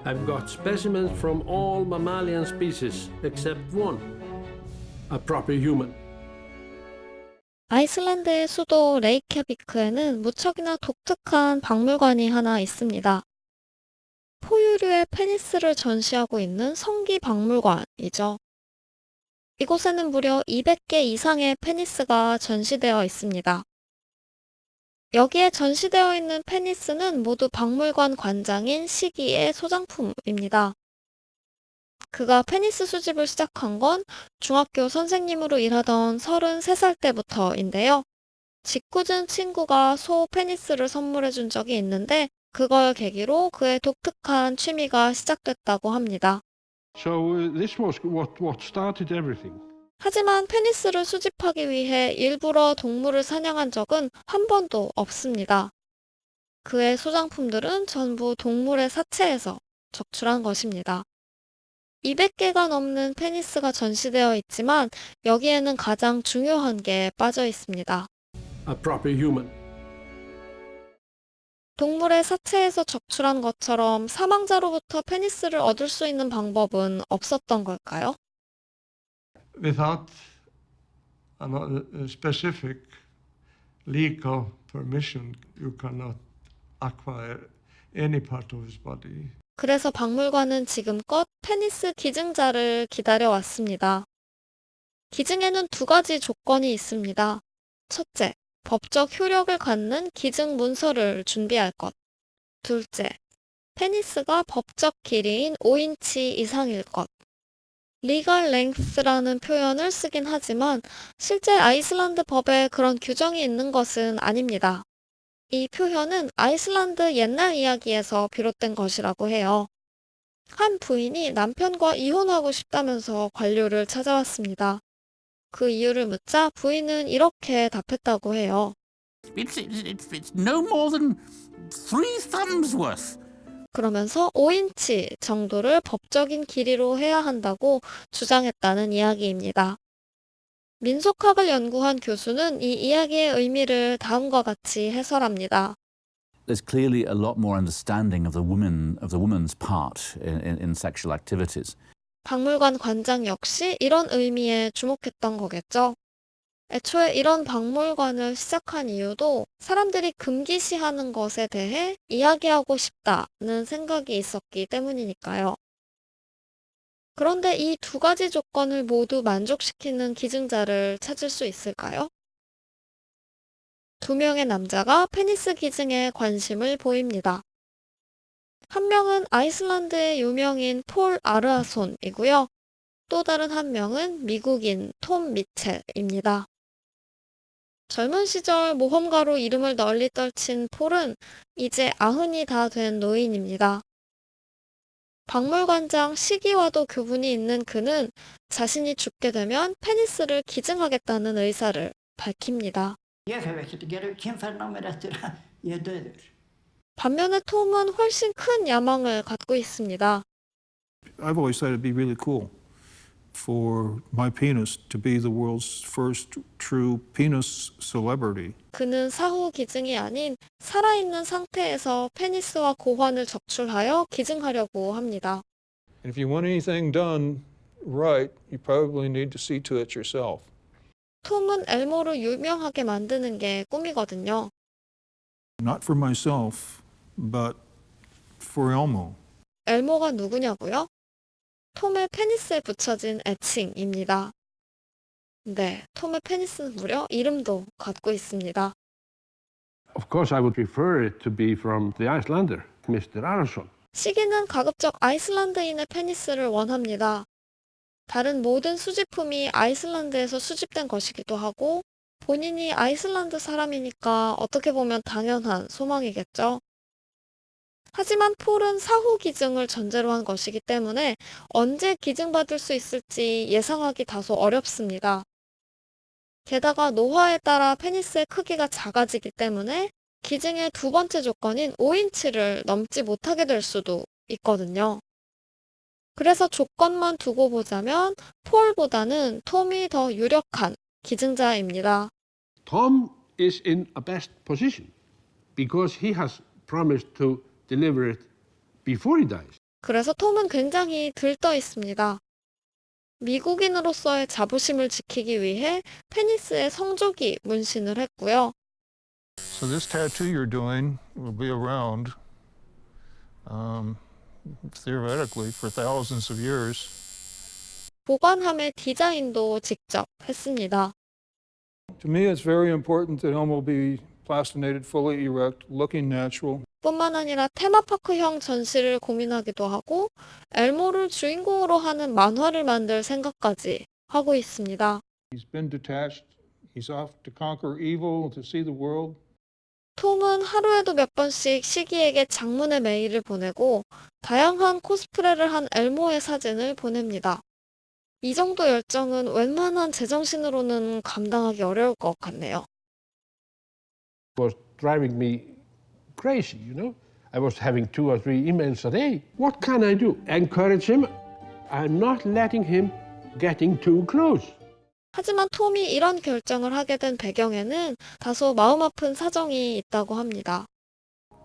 I've got specimens from all mammalian species except one, a proper human. 아이슬란드의 수도 레이캬비크에는 무척이나 독특한 박물관이 하나 있습니다. 포유류의 페니스를 전시하고 있는 성기 박물관이죠. 이곳에는 무려 200개 이상의 페니스가 전시되어 있습니다. 여기에 전시되어 있는 페니스는 모두 박물관 관장인 시기의 소장품입니다. 그가 페니스 수집을 시작한 건 중학교 선생님으로 일하던 33살 때부터인데요. 짓궂은 친구가 소 페니스를 선물해 준 적이 있는데 그걸 계기로 그의 독특한 취미가 시작됐다고 합니다. So this was what started everything. 하지만 페니스를 수집하기 위해 일부러 동물을 사냥한 적은 한 번도 없습니다. 그의 소장품들은 전부 동물의 사체에서 적출한 것입니다. 200개가 넘는 페니스가 전시되어 있지만 여기에는 가장 중요한 게 빠져 있습니다. A proper human. 동물의 사체에서 적출한 것처럼 사망자로부터 페니스를 얻을 수 있는 방법은 없었던 걸까요? Without a specific legal permission, you cannot acquire any part of his body. 그래서 박물관은 지금껏 페니스 기증자를 기다려왔습니다. 기증에는 두 가지 조건이 있습니다. 첫째, 법적 효력을 갖는 기증 문서를 준비할 것. 둘째, 페니스가 법적 길이인 5인치 이상일 것. legal length라는 표현을 쓰긴 하지만 실제 아이슬란드 법에 그런 규정이 있는 것은 아닙니다. 이 표현은 아이슬란드 옛날 이야기에서 비롯된 것이라고 해요. 한 부인이 남편과 이혼하고 싶다면서 관료를 찾아왔습니다. 그 이유를 묻자 부인은 이렇게 답했다고 해요. It's no more than 3 thumbs worth. 그러면서 5인치 정도를 법적인 길이로 해야 한다고 주장했다는 이야기입니다. 민속학을 연구한 교수는 이 이야기의 의미를 다음과 같이 해설합니다. There's clearly a lot more understanding of the woman's part in sexual activities. 박물관 관장 역시 이런 의미에 주목했던 거겠죠. 애초에 이런 박물관을 시작한 이유도 사람들이 금기시하는 것에 대해 이야기하고 싶다는 생각이 있었기 때문이니까요. 그런데 이 두 가지 조건을 모두 만족시키는 기증자를 찾을 수 있을까요? 2명의 남자가 페니스 기증에 관심을 보입니다. 한 명은 아이슬란드의 유명인 폴 아르아손이고요. 또 다른 한 명은 미국인 톰 미첼입니다. 젊은 시절 모험가로 이름을 널리 떨친 폴은 이제 90이 다 된 노인입니다. 박물관장 시기와도 교분이 있는 그는 자신이 죽게 되면 페니스를 기증하겠다는 의사를 밝힙니다. Ég hef ekkert að gera kynfæranámir eftir að ég er döður. 반면에 톰은 훨씬 큰 야망을 갖고 있습니다. I've always thought it'd be really cool for my penis to be the world's first true penis celebrity. 그는 사후 기증이 아닌 살아있는 상태에서 페니스와 고환을 적출하여 기증하려고 합니다. And if you want anything done right, you probably need to see to it yourself. 톰은 엘모를 유명하게 만드는 게 꿈이거든요. Not for myself, but for Elmo. 엘모가 누구냐고요? 톰의 페니스에 붙여진 애칭입니다. 네, 톰의 페니스는 무려 이름도 갖고 있습니다. Of course, I would prefer it to be from the Icelander, Mr. Arason. 시기는 가급적 아이슬란드인의 페니스를 원합니다. 다른 모든 수집품이 아이슬란드에서 수집된 것이기도 하고 본인이 아이슬란드 사람이니까 어떻게 보면 당연한 소망이겠죠. 하지만 폴은 사후 기증을 전제로 한 것이기 때문에 언제 기증받을 수 있을지 예상하기 다소 어렵습니다. 게다가 노화에 따라 페니스의 크기가 작아지기 때문에 기증의 두 번째 조건인 5인치를 넘지 못하게 될 수도 있거든요. 그래서 조건만 두고 보자면 폴보다는 톰이 더 유력한 기증자입니다. Tom is in a best position because he has promised to deliver it before he dies. 그래서 톰은 굉장히 들떠 있습니다. 미국인으로서의 자부심을 지키기 위해 페니스에 성조기 문신을 했고요. So this tattoo you're doing will be around, theoretically, for thousands of years. 보관함의 디자인도 직접 했습니다. To me, it's very important that Elmo be plastinated, fully erect, looking natural. 뿐만 아니라 테마파크형 전시를 고민하기도 하고 엘모를 주인공으로 하는 만화를 만들 생각까지 하고 있습니다. He's been detached. He's off to conquer evil, to see the world. 톰은 하루에도 몇 번씩 시기에게 장문의 메일을 보내고 다양한 코스프레를 한 엘모의 사진을 보냅니다. 이 정도 열정은 웬만한 제정신으로는 감당하기 어려울 것 같네요. Was driving me crazy, you know. I was having 2 or 3 emails a day. What can I do? Encourage him. I'm not letting him getting too close. 하지만 톰이 이런 결정을 하게 된 배경에는 다소 마음 아픈 사정이 있다고 합니다.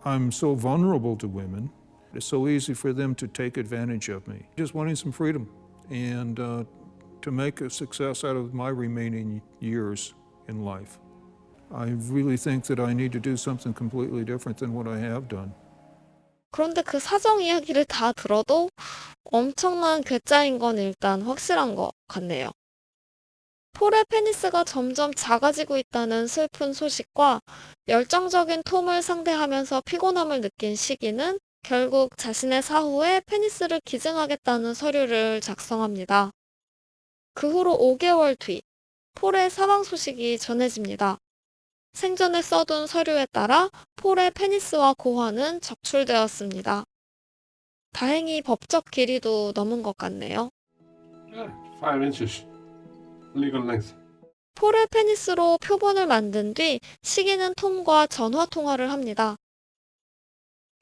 I'm so vulnerable to women. It's so easy for them to take advantage of me. Just wanting some freedom and to make a success out of my remaining years in life. I really think that I need to do something completely different than what I have done. 그런데 그 사정 이야기를 다 들어도 엄청난 괴짜인 건 일단 확실한 것 같네요. 폴의 페니스가 점점 작아지고 있다는 슬픈 소식과 열정적인 톰을 상대하면서 피곤함을 느낀 시기는 결국 자신의 사후에 페니스를 기증하겠다는 서류를 작성합니다. 그 후로 5개월 뒤 폴의 사망 소식이 전해집니다. 생전에 써둔 서류에 따라 폴의 페니스와 고환은 적출되었습니다. 다행히 법적 길이도 넘은 것 같네요. 5 inches legal length. 폴의 페니스로 표본을 만든 뒤 시기는 톰과 전화 통화를 합니다.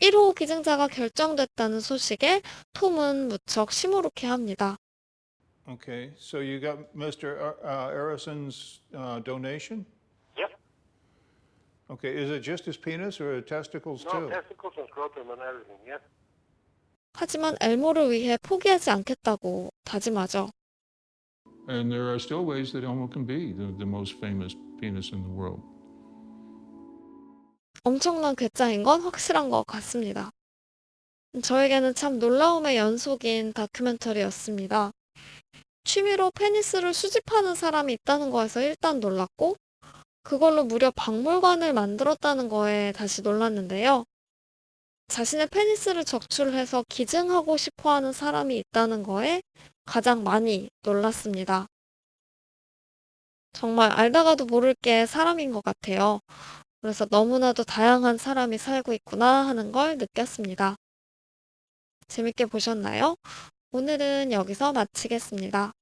1호 기증자가 결정됐다는 소식에 톰은 무척 시무룩해합니다. Okay, so you got Mr. Arison's donation? Yep. Okay, is it just his penis or testicles No, too? testicles and scrotum and everything, yes. 하지만 엘모를 위해 포기하지 않겠다고 다짐하죠. And there are still ways that Elmo can be the most famous penis in the world. 엄청난 괴짜인 건 확실한 것 같습니다. 저에게는 참 놀라움의 연속인 다큐멘터리였습니다. 취미로 페니스를 수집하는 사람이 있다는 거에서 일단 놀랐고 그걸로 무려 박물관을 만들었다는 거에 다시 놀랐는데요. 자신의 페니스를 적출해서 기증하고 싶어하는 사람이 있다는 거에 가장 많이 놀랐습니다. 정말 알다가도 모를 게 사람인 것 같아요. 그래서 너무나도 다양한 사람이 살고 있구나 하는 걸 느꼈습니다. 재밌게 보셨나요? 오늘은 여기서 마치겠습니다.